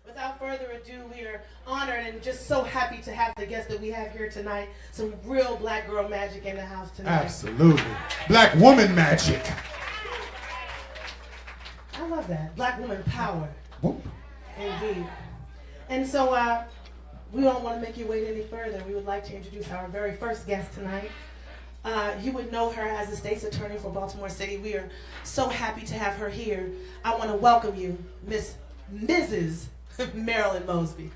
Without further ado, we are honored and just so happy to have the guests that we have here tonight. Some real black girl magic in the house tonight. Absolutely. Black woman magic. I love that. Black woman power. Whoop. Indeed. And so we don't want to make you wait any further. We would like to introduce our very first guest tonight. You would know her as the state's attorney for Baltimore City. We are so happy to have her here. I want to welcome you, Mrs. Marilyn Mosby.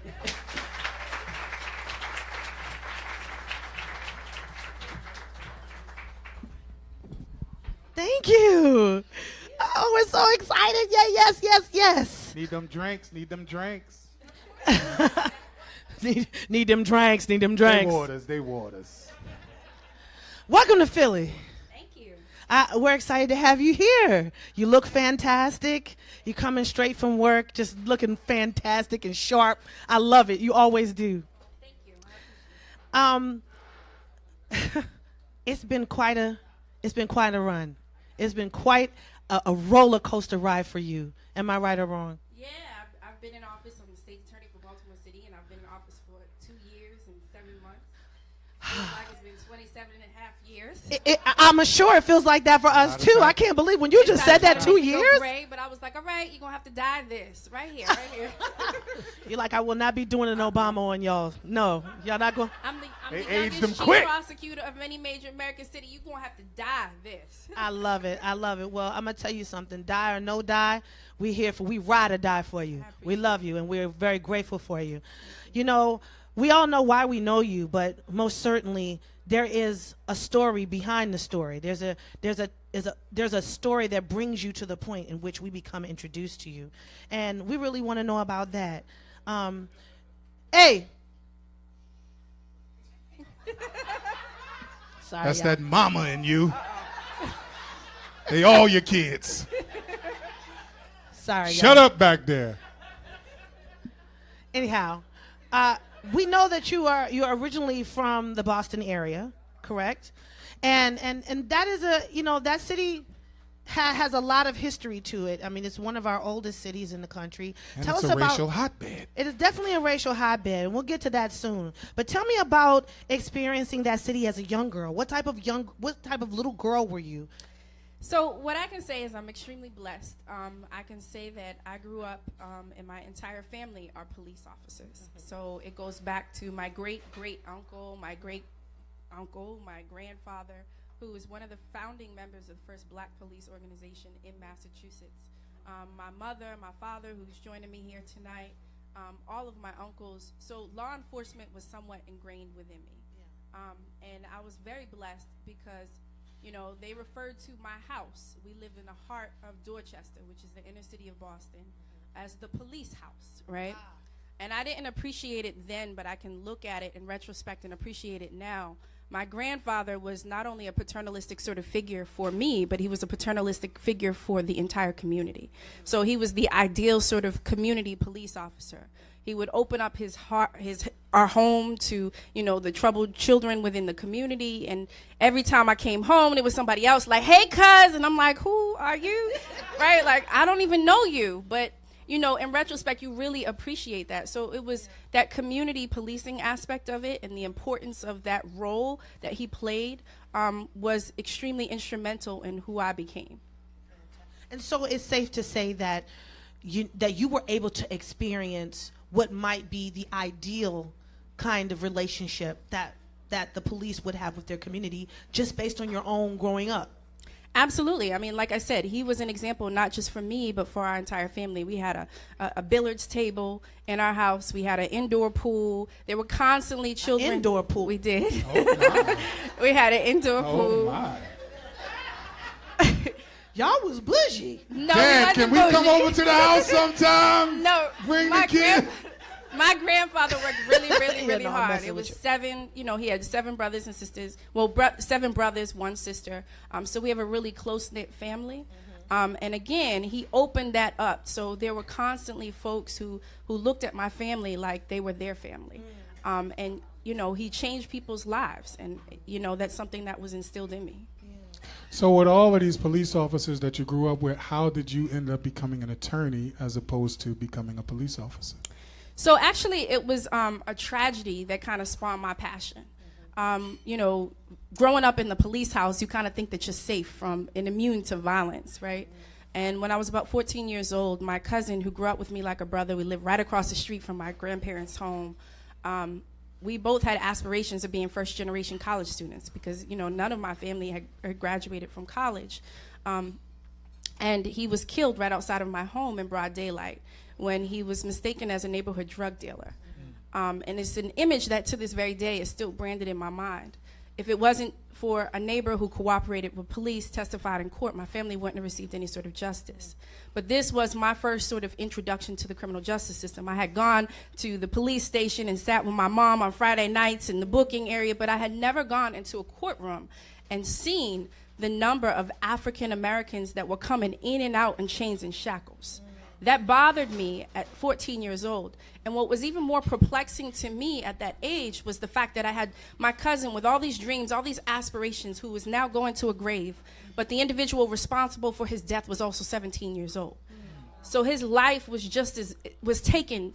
Thank you. Oh, we're so excited. Yeah, yes, yes, yes. Need them drinks, need them drinks. need them drinks, need them drinks. They waters. Welcome to Philly. Thank you. We're excited to have you here. You look fantastic. You're coming straight from work, just looking fantastic and sharp. I love it. You always do. Thank you. It's been quite a run. It's been quite a roller coaster ride for you. Am I right or wrong? Yeah, I've been in office. I'm the state attorney for Baltimore City, and I've been in office for 2 years and 7 months. Feels like it's been 27 and a half years. I'm sure it feels like that for us too. I can't believe when you just said that 2 years. Gray, but I was like, all right, you're going to have to die this right here, right here. You're like, I will not be doing an Obama on y'all. No, y'all not going. I'm the aged youngest them chief quick. prosecutor of any major American city. You're going to have to die this. I love it. I love it. Well, I'm going to tell you something. Die or no die, we ride or die for you. We love you, and we're very grateful for you. You know, we all know why we know you, but most certainly there is a story behind the story. There's a story that brings you to the point in which we become introduced to you, and we really want to know about that. Hey. Sorry, That's y'all. that mama in you. They all your kids. Sorry. Shut up back there. Anyhow, we know that you are originally from the Boston area, correct? And that is that city has a lot of history to it. I mean, it's one of our oldest cities in the country. And Tell it's us a about, racial hotbed. It is definitely a racial hotbed, and we'll get to that soon. But tell me about experiencing that city as a young girl. What type of little girl were you? So what I can say is I'm extremely blessed. I can say that I grew up and my entire family are police officers. So it goes back to my great-great-uncle, my great-uncle, my grandfather, who is one of the founding members of the first black police organization in Massachusetts. My mother, my father, who's joining me here tonight, all of my uncles. So law enforcement was somewhat ingrained within me. And I was very blessed because they referred to my house. We lived in the heart of Dorchester, which is the inner city of Boston, as the police house, right? Wow. And I didn't appreciate it then, but I can look at it in retrospect and appreciate it now. My grandfather was not only a paternalistic sort of figure for me, but he was a paternalistic figure for the entire community. So he was the ideal sort of community police officer. He would open up our home to, the troubled children within the community. And every time I came home, there was somebody else like, hey, cuz. And I'm like, who are you? Right? Like, I don't even know you. But, in retrospect, you really appreciate that. So it was that community policing aspect of it and the importance of that role that he played was extremely instrumental in who I became. And so it's safe to say that you were able to experience what might be the ideal kind of relationship that the police would have with their community just based on your own growing up. Absolutely. I mean, like I said, he was an example not just for me, but for our entire family. We had a billiards table in our house. We had an indoor pool. There were constantly children. An indoor pool? We did. Oh, my. We had an indoor pool. Oh, my. Y'all was bougie. No, Dad, can we come over to the house sometime? No. Bring the kids. My grandfather worked really, really, really I'm hard. messing It was with you. 7, he had 7 brothers and sisters. Well, 7 brothers, 1 sister. So we have a really close-knit family. And again, he opened that up. So there were constantly folks who looked at my family like they were their family. And, he changed people's lives. And, that's something that was instilled in me. So with all of these police officers that you grew up with, how did you end up becoming an attorney as opposed to becoming a police officer? So actually, it was a tragedy that kind of spawned my passion. You know, growing up in the police house, you kind of think that you're safe from and immune to violence, right? And when I was about 14 years old, my cousin, who grew up with me like a brother, we lived right across the street from my grandparents' home. We both had aspirations of being first-generation college students because, you know, none of my family had graduated from college. And he was killed right outside of my home in broad daylight when he was mistaken as a neighborhood drug dealer. And it's an image that to this very day is still branded in my mind. If it wasn't for a neighbor who cooperated with police, testified in court, my family wouldn't have received any sort of justice. But this was my first sort of introduction to the criminal justice system. I had gone to the police station and sat with my mom on Friday nights in the booking area, but I had never gone into a courtroom and seen the number of African Americans that were coming in and out in chains and shackles. That bothered me at 14 years old. And what was even more perplexing to me at that age was the fact that I had my cousin with all these dreams, all these aspirations, who was now going to a grave, but the individual responsible for his death was also 17 years old. So his life was taken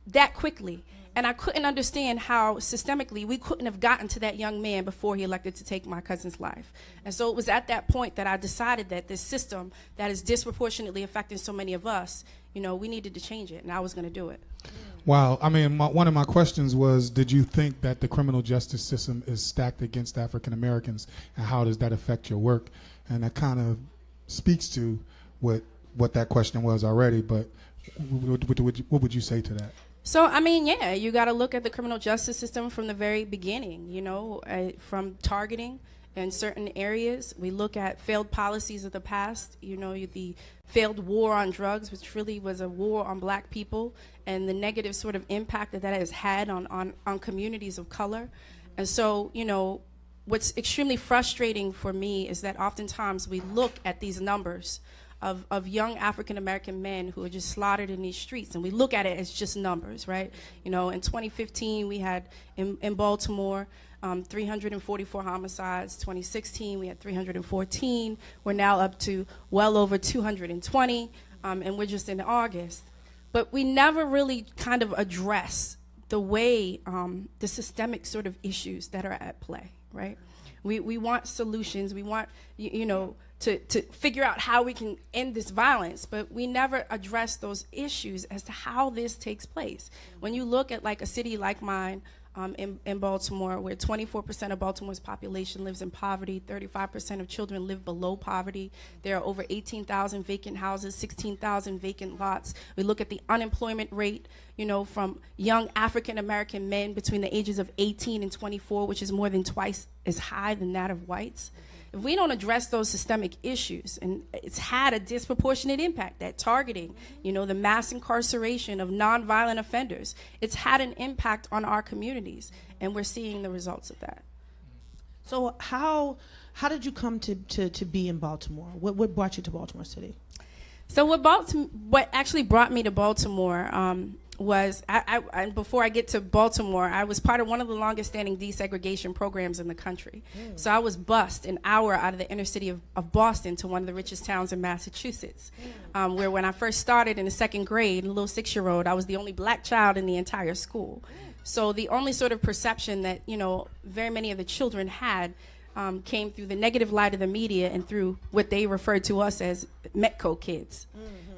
that quickly. And I couldn't understand how systemically we couldn't have gotten to that young man before he elected to take my cousin's life. And so it was at that point that I decided that this system that is disproportionately affecting so many of us, you know, we needed to change it, and I was going to do it. Wow. I mean, one of my questions was, did you think that the criminal justice system is stacked against African Americans, and how does that affect your work? And that kind of speaks to what that question was already, but what would you say to that? So, I mean, yeah, you got to look at the criminal justice system from the very beginning, you know, from targeting in certain areas. We look at failed policies of the past, you know, the failed war on drugs, which really was a war on black people, and the negative sort of impact that has had on communities of color. And so, you know, what's extremely frustrating for me is that oftentimes we look at these numbers of young African-American men who are just slaughtered in these streets, and we look at it as just numbers, right? You know, in 2015, we had in Baltimore 344 homicides. 2016, we had 314. We're now up to well over 220, and we're just in August. But we never really kind of address the way, the systemic sort of issues that are at play, right? We want solutions. We want, you know, to figure out how we can end this violence, but we never address those issues as to how this takes place. When you look at like a city like mine in Baltimore, where 24% of Baltimore's population lives in poverty, 35% of children live below poverty, there are over 18,000 vacant houses, 16,000 vacant lots. We look at the unemployment rate, you know, from young African-American men between the ages of 18 and 24, which is more than twice as high than that of whites. If we don't address those systemic issues, and it's had a disproportionate impact, that targeting, you know, the mass incarceration of nonviolent offenders, it's had an impact on our communities, and we're seeing the results of that. So how did you come to be in Baltimore? What brought you to Baltimore City? So what actually brought me to Baltimore was, I before I get to Baltimore, I was part of one of the longest standing desegregation programs in the country. So I was bused an hour out of the inner city of Boston to one of the richest towns in Massachusetts, where when I first started in the second grade, a little 6-year-old, I was the only black child in the entire school. So the only sort of perception that, you know, very many of the children had came through the negative light of the media and through what they referred to us as Metco kids.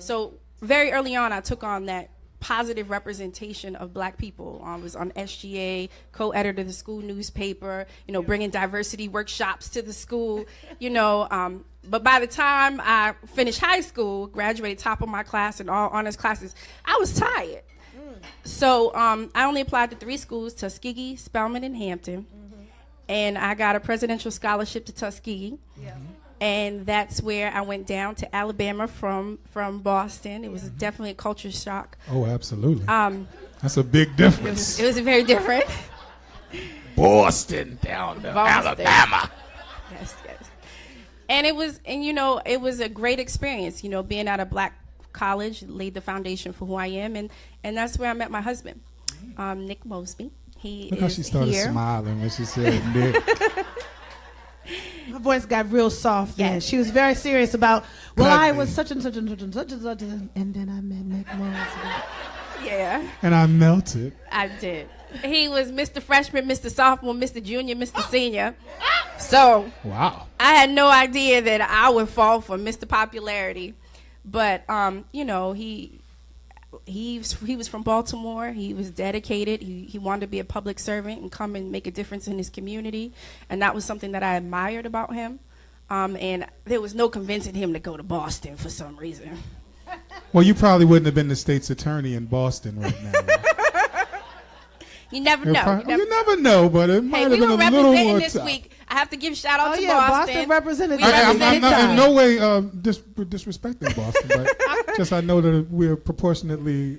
So very early on, I took on that positive representation of black people. I was on SGA, co-editor of the school newspaper, you know, bringing diversity workshops to the school, you know, but by the time I finished high school, graduated top of my class in all honors classes, I was tired. So I only applied to 3 schools, Tuskegee, Spelman, and Hampton, and I got a presidential scholarship to Tuskegee. And that's where I went down to Alabama from Boston. It was definitely a culture shock. Oh, absolutely. That's a big difference. It was very different. Boston down to Alabama. Yes. And it was a great experience. You know, being at a black college laid the foundation for who I am, and that's where I met my husband, Nick Mosby. Look how she started smiling when she said Nick. Her voice got real soft. Yeah, she was very serious about. Well, I was such and such and such and such and such, and then I met Nick Mosby. Yeah, And I melted. I did. He was Mr. Freshman, Mr. Sophomore, Mr. Junior, Mr. Senior. So Wow. I had no idea that I would fall for Mr. Popularity. But, you know, he was from Baltimore. He was dedicated. He wanted to be a public servant and come and make a difference in his community. And that was something that I admired about him. And there was no convincing him to go to Boston for some reason. Well, you probably wouldn't have been the state's attorney in Boston right now. You never know. You never know, but it might Hey, have we been were a little representing more this tough. week. I have to give shout out Oh to yeah, Boston. Boston represented. We I'm represented not in time. no way disrespecting Boston, but just I know that we're proportionately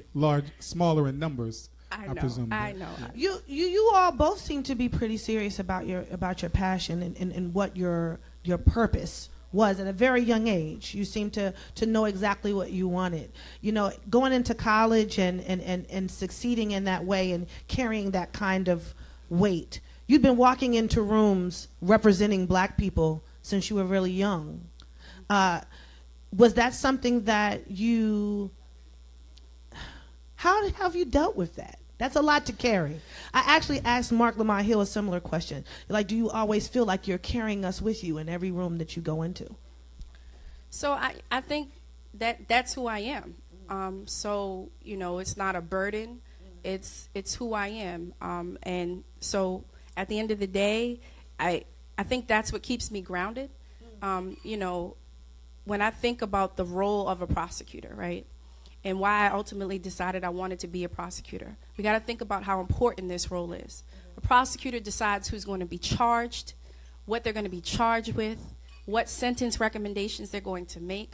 smaller in numbers. I know. presume. I know. You all both seem to be pretty serious about your passion and what your purpose was at a very young age. You seem to know exactly what you wanted. You know, going into college and succeeding in that way and carrying that kind of weight. You'd been walking into rooms representing black people since you were really young. Was that something that how have you dealt with that? That's a lot to carry. I actually asked Mark Lamont Hill a similar question. Like, do you always feel like you're carrying us with you in every room that you go into? So I think that's who I am. So, you know, it's not a burden. It's who I am. And so at the end of the day, I think that's what keeps me grounded. You know, when I think about the role of a prosecutor, right? And why I ultimately decided I wanted to be a prosecutor. We got to think about how important this role is. A prosecutor decides who's going to be charged, what they're going to be charged with, what sentence recommendations they're going to make.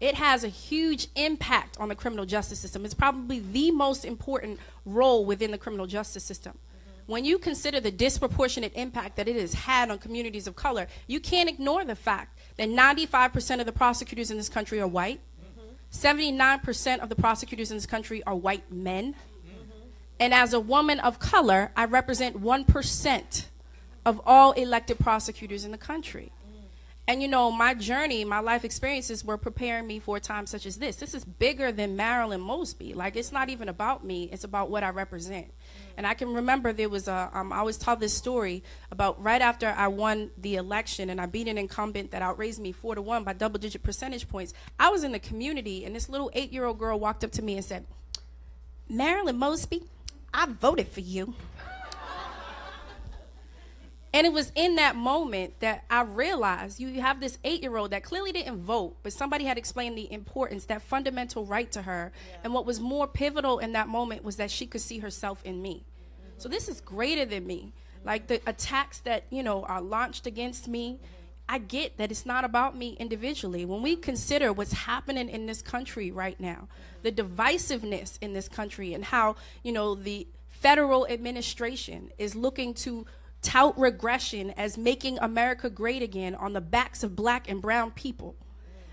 It has a huge impact on the criminal justice system. It's probably the most important role within the criminal justice system. When you consider the disproportionate impact that it has had on communities of color, you can't ignore the fact that 95% of the prosecutors in this country are white. 79% of the prosecutors in this country are white men. And as a woman of color, I represent 1% of all elected prosecutors in the country. And you know, my journey, my life experiences were preparing me for a time such as this. This is bigger than Marilyn Mosby. Like, it's not even about me, it's about what I represent. And I can remember there was I always tell this story about right after I won the election and I beat an incumbent that outraised me 4-1 by double-digit percentage points. I was in the community and this little 8-year-old girl walked up to me and said, "Marilyn Mosby, I voted for you." And it was in that moment that I realized you have this 8-year-old that clearly didn't vote, but somebody had explained the importance, that fundamental right to her. Yeah. And what was more pivotal in that moment was that she could see herself in me. So this is greater than me. Like the attacks that, you know, are launched against me, I get that it's not about me individually. When we consider what's happening in this country right now, the divisiveness in this country and how, you know, the federal administration is looking to tout regression as making America great again on the backs of black and brown people.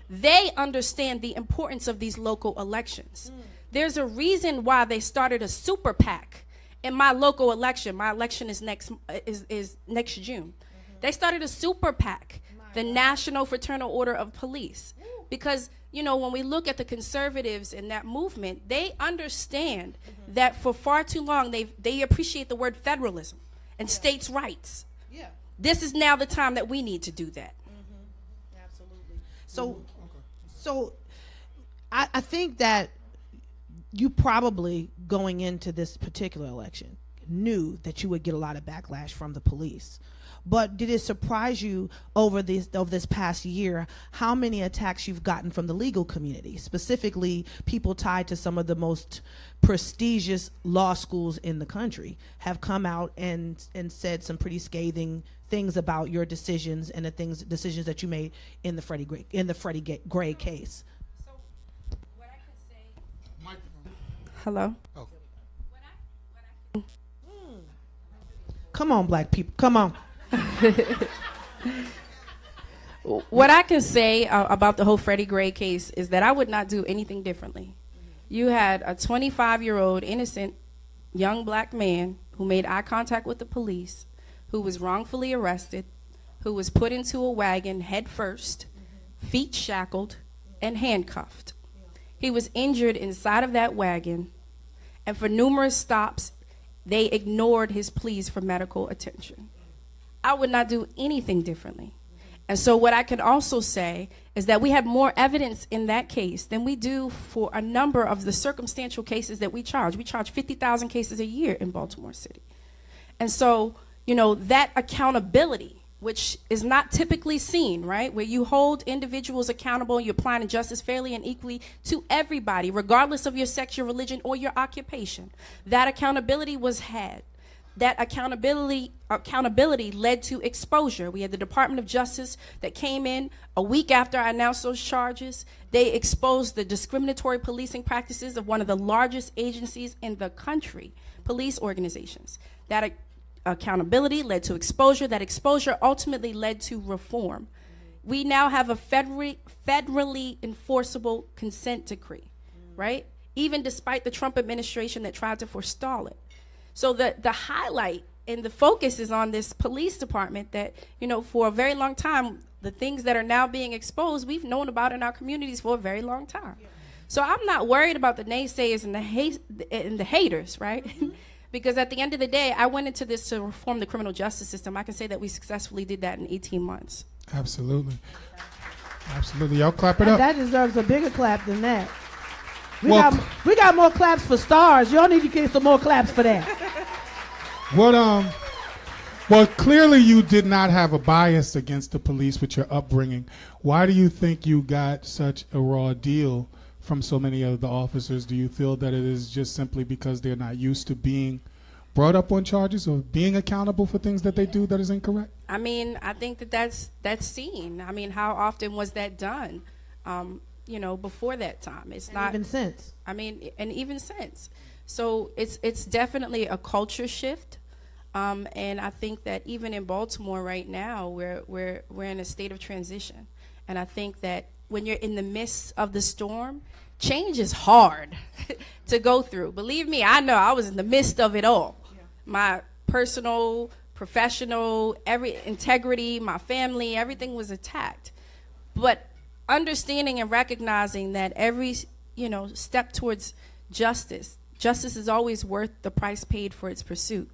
They understand the importance of these local elections. There's a reason why they started a super PAC in my local election. My election is next June. They started a super PAC, the National Fraternal Order of Police, because you know, when we look at the conservatives in that movement, they understand that for far too long they appreciate the word federalism and states' rights. Yeah. This is now the time that we need to do that. Absolutely. So I think that you probably, going into this particular election, knew that you would get a lot of backlash from the police. But did it surprise you over this past year how many attacks you've gotten from the legal community, specifically people tied to some of the most prestigious law schools in the country have come out and said some pretty scathing things about your decisions and the decisions that you made in the Freddie Gray case? So what I can say. Hello. Oh. Come on, black people. Come on. What I can say about the whole Freddie Gray case is that I would not do anything differently. You had a 25-year-old innocent young black man who made eye contact with the police, who was wrongfully arrested, who was put into a wagon head first, feet shackled, and handcuffed. He was injured inside of that wagon And for numerous stops, they ignored his pleas for medical attention. I would not do anything differently. And so what I can also say is that we have more evidence in that case than we do for a number of the circumstantial cases that we charge. We charge 50,000 cases a year in Baltimore City. And so, you know, that accountability, which is not typically seen, right? Where you hold individuals accountable, you're applying justice fairly and equally to everybody, regardless of your sex, your religion, or your occupation. That accountability was had. That accountability led to exposure. We had the Department of Justice that came in a week after I announced those charges. They exposed the discriminatory policing practices of one of the largest agencies in the country, police organizations. That accountability led to exposure. That exposure ultimately led to reform. We now have a federally enforceable consent decree, right? Even despite the Trump administration that tried to forestall it. So the highlight and the focus is on this police department that, you know, for a very long time, the things that are now being exposed, we've known about in our communities for a very long time. Yeah. So I'm not worried about the naysayers and the haters, right? Mm-hmm. Because at the end of the day, I went into this to reform the criminal justice system. I can say that we successfully did that in 18 months. Absolutely. Absolutely. Y'all clap it up. That deserves a bigger clap than that. We got more claps for stars. Y'all need to get some more claps for that. Well, clearly you did not have a bias against the police with your upbringing. Why do you think you got such a raw deal from so many of the officers? Do you feel that it is just simply because they're not used to being brought up on charges or being accountable for things that they do that is incorrect? I mean, I think that's seen. I mean, how often was that done? You know, before that time. It's not even since. I mean, and even since. So it's definitely a culture shift. And I think that even in Baltimore right now, we're in a state of transition. And I think that when you're in the midst of the storm, change is hard to go through. Believe me, I know I was in the midst of it all. Yeah. My personal, professional, every integrity, my family, everything was attacked. But understanding and recognizing that every, you know, step towards justice is always worth the price paid for its pursuit.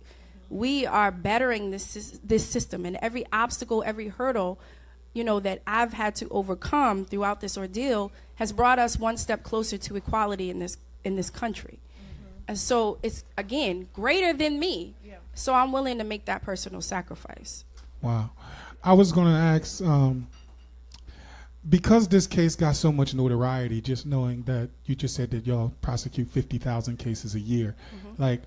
We are bettering this system, and every obstacle, every hurdle, you know, that I've had to overcome throughout this ordeal has brought us one step closer to equality in this country. Mm-hmm. And so it's, again, greater than me. Yeah. So I'm willing to make that personal sacrifice. Wow. I was going to ask, because this case got so much notoriety, just knowing that you just said that y'all prosecute 50,000 cases a year, mm-hmm. like,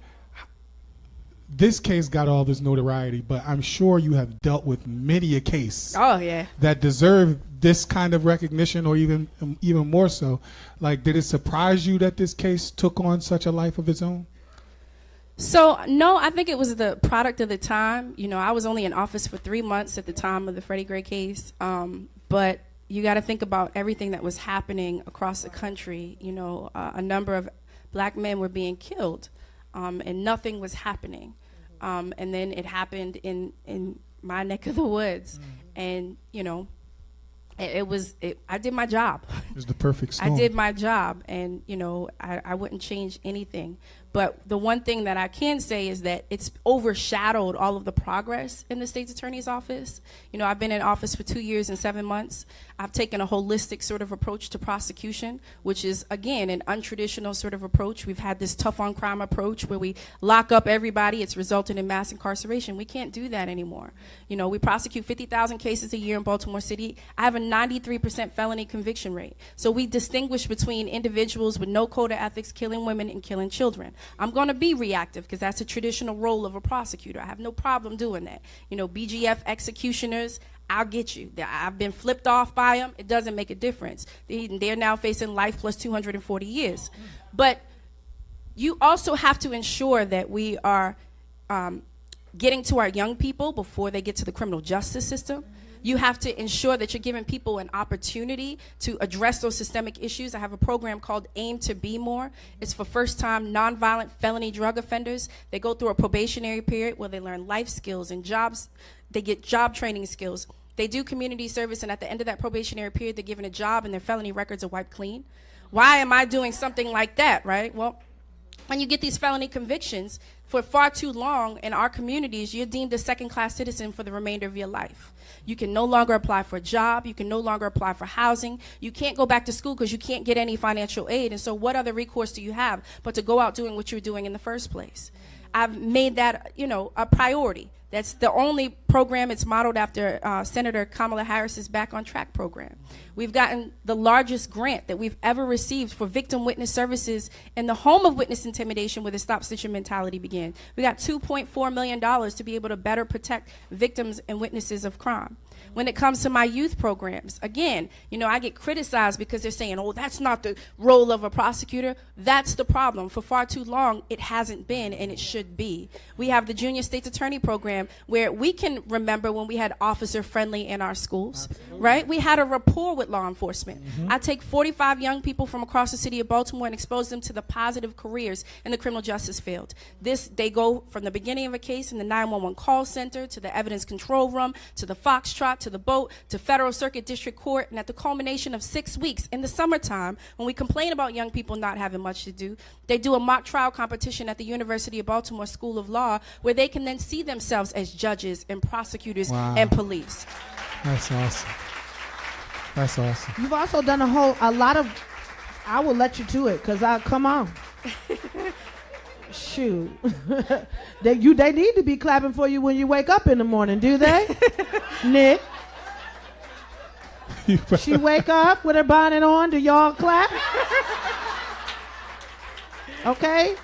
this case got all this notoriety, but I'm sure you have dealt with many a case that deserve this kind of recognition, or even more so. Like, did it surprise you that this case took on such a life of its own? So, no, I think it was the product of the time. You know, I was only in office for 3 months at the time of the Freddie Gray case, but you got to think about everything that was happening across the country. You know, a number of black men were being killed. And nothing was happening. And then it happened in my neck of the woods. Mm-hmm. And, you know, I did my job. It was the perfect storm. I did my job, and, you know, I wouldn't change anything. But the one thing that I can say is that it's overshadowed all of the progress in the state's attorney's office. You know, I've been in office for 2 years and 7 months. I've taken a holistic sort of approach to prosecution, which is, again, an untraditional sort of approach. We've had this tough on crime approach where we lock up everybody. It's resulted in mass incarceration. We can't do that anymore. You know, we prosecute 50,000 cases a year in Baltimore City. I have a 93% felony conviction rate. So we distinguish between individuals with no code of ethics killing women and killing children. I'm going to be reactive because that's a traditional role of a prosecutor. I have no problem doing that. You know, BGF executioners, I'll get you. I've been flipped off by them. It doesn't make a difference. They're now facing life plus 240 years. But you also have to ensure that we are getting to our young people before they get to the criminal justice system. You have to ensure that you're giving people an opportunity to address those systemic issues. I have a program called Aim to Be More. It's for first-time nonviolent felony drug offenders. They go through a probationary period where they learn life skills and jobs. They get job training skills. They do community service, and at the end of that probationary period, they're given a job and their felony records are wiped clean. Why am I doing something like that, right? Well, when you get these felony convictions, for far too long in our communities, you're deemed a second-class citizen for the remainder of your life. You can no longer apply for a job. You can no longer apply for housing. You can't go back to school because you can't get any financial aid. And so what other recourse do you have but to go out doing what you were doing in the first place? I've made that, a priority. That's the only program. It's modeled after Senator Kamala Harris's Back on Track program. We've gotten the largest grant that we've ever received for victim witness services in the home of witness intimidation, where the stop stitching mentality began. We got $2.4 million to be able to better protect victims and witnesses of crime. When it comes to my youth programs, again, I get criticized because they're saying, oh, that's not the role of a prosecutor. That's the problem. For far too long, it hasn't been, and it should be. We have the Junior State's Attorney program, where we can remember when we had officer friendly in our schools, right? We had a rapport with law enforcement. I take 45 young people from across the city of Baltimore and expose them to the positive careers in the criminal justice field. They go from the beginning of a case in the 911 call center, to the evidence control room, to the Foxtrot, to the boat, to Federal Circuit District Court, and at the culmination of 6 weeks in the summertime, when we complain about young people not having much to do, they do a mock trial competition at the University of Baltimore School of Law, where they can then see themselves as judges and prosecutors and police. That's awesome. That's awesome. You've also done a lot of, I will let you to it, because come on. Shoot. They need to be clapping for you when you wake up in the morning, do they? Nick? She wake up with her bonnet on, do y'all clap? Okay?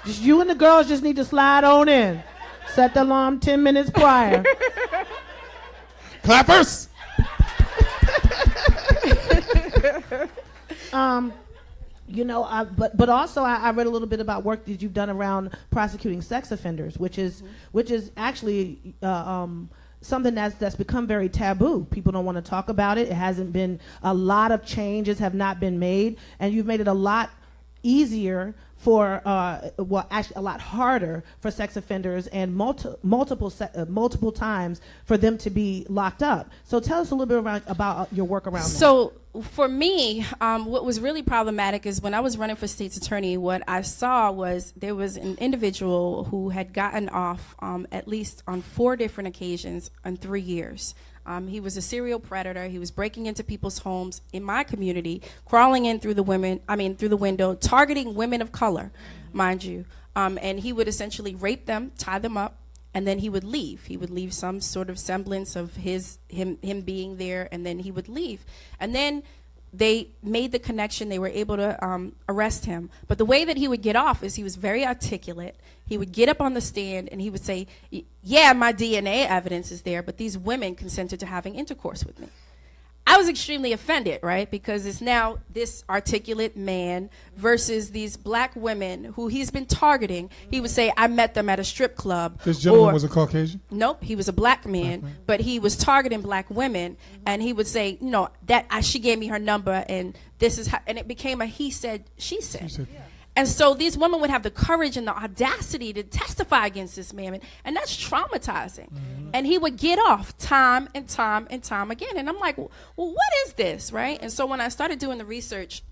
Just you and the girls just need to slide on in. Set the alarm 10 minutes prior. Clappers! But also I read a little bit about work that you've done around prosecuting sex offenders, which is actually something that's become very taboo. People don't want to talk about it. It hasn't been, a lot of changes have not been made, and you've made it a lot easier for, actually a lot harder for sex offenders, and multiple times for them to be locked up. So tell us a little bit about your work around that. So for me, what was really problematic is when I was running for state's attorney, what I saw was there was an individual who had gotten off at least on 4 different occasions in 3 years. He was a serial predator. He was breaking into people's homes in my community, crawling in through the window, targeting women of color, mind you. And he would essentially rape them, tie them up, and then he would leave. He would leave some sort of semblance of him being there, and then he would leave. And then they made the connection. They were able to arrest him. But the way that he would get off is he was very articulate. He would get up on the stand and he would say, yeah, my DNA evidence is there, but these women consented to having intercourse with me. I was extremely offended, right? Because it's now this articulate man versus these black women who he's been targeting. He would say, I met them at a strip club. This gentleman was a Caucasian? Nope, he was a black man, but he was targeting black women, and he would say, she gave me her number, and this is how, and it became a he said, she said. Yeah. And so these women would have the courage and the audacity to testify against this man, and that's traumatizing. And he would get off time and time and time again. And I'm like, well, what is this, right? And so when I started doing the research,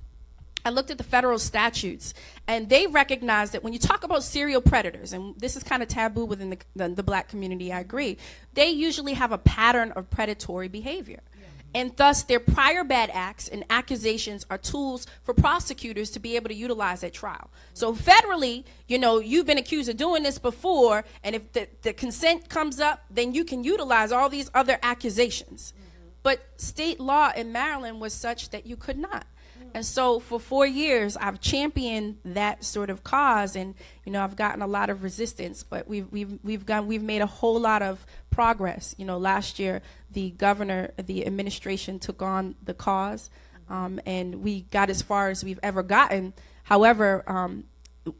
I looked at the federal statutes, and they recognize that when you talk about serial predators, and this is kind of taboo within the black community, I agree, they usually have a pattern of predatory behavior. And thus, their prior bad acts and accusations are tools for prosecutors to be able to utilize at trial. So federally, you've been accused of doing this before, and if the consent comes up, then you can utilize all these other accusations. But state law in Maryland was such that you could not. And so for 4 years, I've championed that sort of cause, and I've gotten a lot of resistance, but we've made a whole lot of progress. Last year, the administration took on the cause, and we got as far as we've ever gotten. However,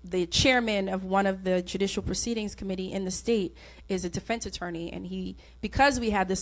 the chairman of one of the judicial proceedings committee in the state is a defense attorney, and because we had this